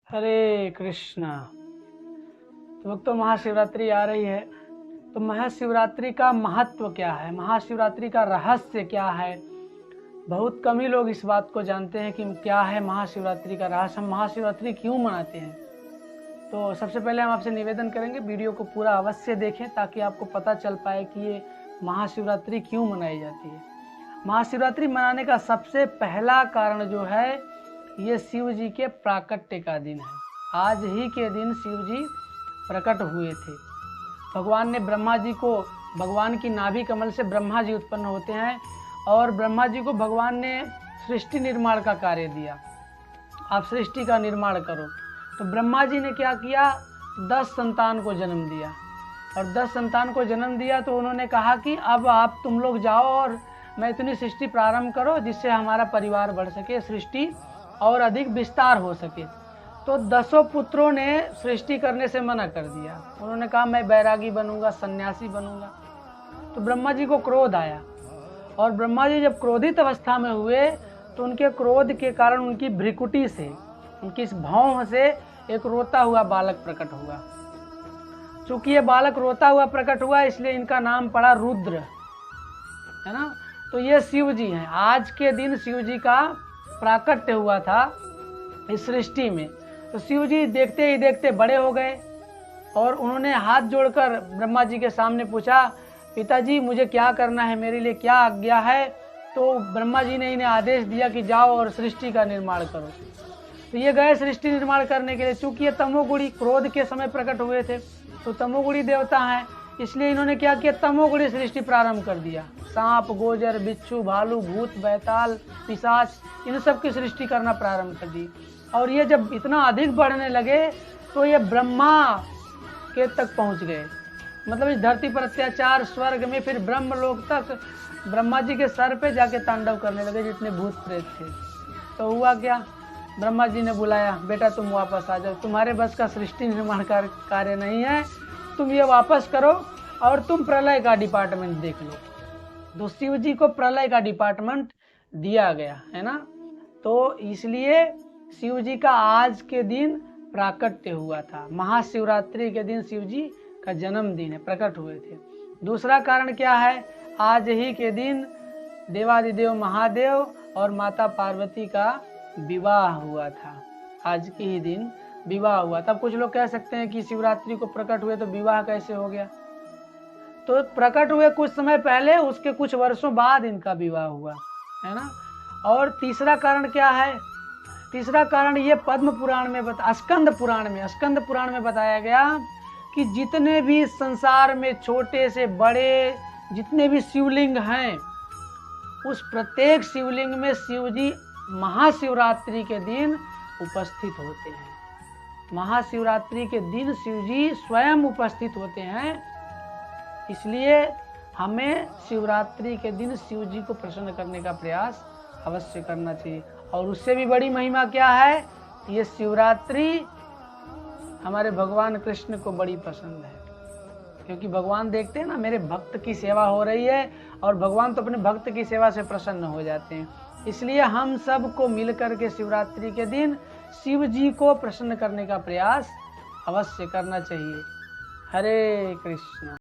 हरे कृष्णा। तो वक्त तो महाशिवरात्रि आ रही है, तो महाशिवरात्रि का महत्व क्या है, महाशिवरात्रि का रहस्य क्या है। बहुत कम ही लोग इस बात को जानते हैं कि क्या है महाशिवरात्रि का रहस्य, हम महाशिवरात्रि क्यों मनाते हैं। तो सबसे पहले हम आपसे निवेदन करेंगे वीडियो को पूरा अवश्य देखें ताकि आपको पता चल पाए कि ये महाशिवरात्रि क्यों मनाई जाती है। महाशिवरात्रि मनाने का सबसे पहला कारण जो है, ये शिव जी के प्राकट्य का दिन है। आज ही के दिन शिव जी प्रकट हुए थे। भगवान ने ब्रह्मा जी को, भगवान की नाभि कमल से ब्रह्मा जी उत्पन्न होते हैं और ब्रह्मा जी को भगवान ने सृष्टि निर्माण का कार्य दिया, आप सृष्टि का निर्माण करो। तो ब्रह्मा जी ने क्या किया, 10 संतान को जन्म दिया और 10 संतान को जन्म दिया तो उन्होंने कहा कि अब आप तुम लोग जाओ और मैं इतनी सृष्टि प्रारंभ करो जिससे हमारा परिवार बढ़ सके, सृष्टि और अधिक विस्तार हो सके। तो 10 पुत्रों ने सृष्टि करने से मना कर दिया। उन्होंने कहा मैं बैरागी बनूंगा, सन्यासी बनूंगा। तो ब्रह्मा जी को क्रोध आया और ब्रह्मा जी जब क्रोधित अवस्था में हुए तो उनके क्रोध के कारण उनकी भ्रिकुटी से, उनकी इस भौं से एक रोता हुआ बालक प्रकट हुआ। चूंकि ये बालक रोता हुआ प्रकट हुआ इसलिए इनका नाम पड़ा रुद्र, है ना। तो ये शिव जी हैं। आज के दिन शिव जी का प्राकट्य हुआ था इस सृष्टि में। तो शिव जी देखते ही देखते बड़े हो गए और उन्होंने हाथ जोड़कर ब्रह्मा जी के सामने पूछा, पिताजी मुझे क्या करना है, मेरे लिए क्या आज्ञा है। तो ब्रह्मा जी ने इन्हें आदेश दिया कि जाओ और सृष्टि का निर्माण करो। तो ये गए सृष्टि निर्माण करने के लिए। चूंकि ये तमोगुणी क्रोध के समय प्रकट हुए थे तो तमोगुणी देवता हैं, इसलिए इन्होंने क्या किया, तमोगुणी सृष्टि प्रारंभ कर दिया। सांप, गोजर, बिच्छू, भालू, भूत, बैताल, पिशाच, इन सब की सृष्टि करना प्रारंभ कर दी। और ये जब इतना अधिक बढ़ने लगे तो ये ब्रह्मा के तक पहुंच गए। मतलब इस धरती पर अत्याचार, स्वर्ग में, फिर ब्रह्मलोक तक ब्रह्मा जी के सर पे जाके तांडव करने लगे जितने भूत प्रेत थे। तो हुआ क्या, ब्रह्मा जी ने बुलाया, बेटा तुम वापस आ जाओ, तुम्हारे बस का सृष्टि निर्माण कार्य नहीं है, तुम ये वापस करो और तुम प्रलय का डिपार्टमेंट देख लो। तो शिव जी को प्रलय का डिपार्टमेंट दिया गया, है ना। तो इसलिए शिव जी का आज के दिन प्राकट्य हुआ था। महाशिवरात्रि के दिन शिव जी का जन्मदिन है, प्रकट हुए थे। दूसरा कारण क्या है, आज ही के दिन देवादिदेव महादेव और माता पार्वती का विवाह हुआ था। आज के ही दिन विवाह हुआ। तब कुछ लोग कह सकते हैं कि शिवरात्रि को प्रकट हुए तो विवाह कैसे हो गया। तो प्रकट हुए कुछ समय पहले, उसके कुछ वर्षों बाद इनका विवाह हुआ, है ना। और तीसरा कारण क्या है, तीसरा कारण ये पद्म पुराण में स्कंद पुराण में बताया गया कि जितने भी संसार में छोटे से बड़े जितने भी शिवलिंग हैं, उस प्रत्येक शिवलिंग में शिव जी महाशिवरात्रि के दिन उपस्थित होते हैं। महाशिवरात्रि के दिन शिव जी स्वयं उपस्थित होते हैं। इसलिए हमें शिवरात्रि के दिन शिव जी को प्रसन्न करने का प्रयास अवश्य करना चाहिए। और उससे भी बड़ी महिमा क्या है, ये शिवरात्रि हमारे भगवान कृष्ण को बड़ी पसंद है, क्योंकि भगवान देखते हैं ना मेरे भक्त की सेवा हो रही है और भगवान तो अपने भक्त की सेवा से प्रसन्न हो जाते हैं। इसलिए हम सब को मिलकर के शिवरात्रि के दिन शिव जी को प्रसन्न करने का प्रयास अवश्य करना चाहिए। हरे कृष्ण।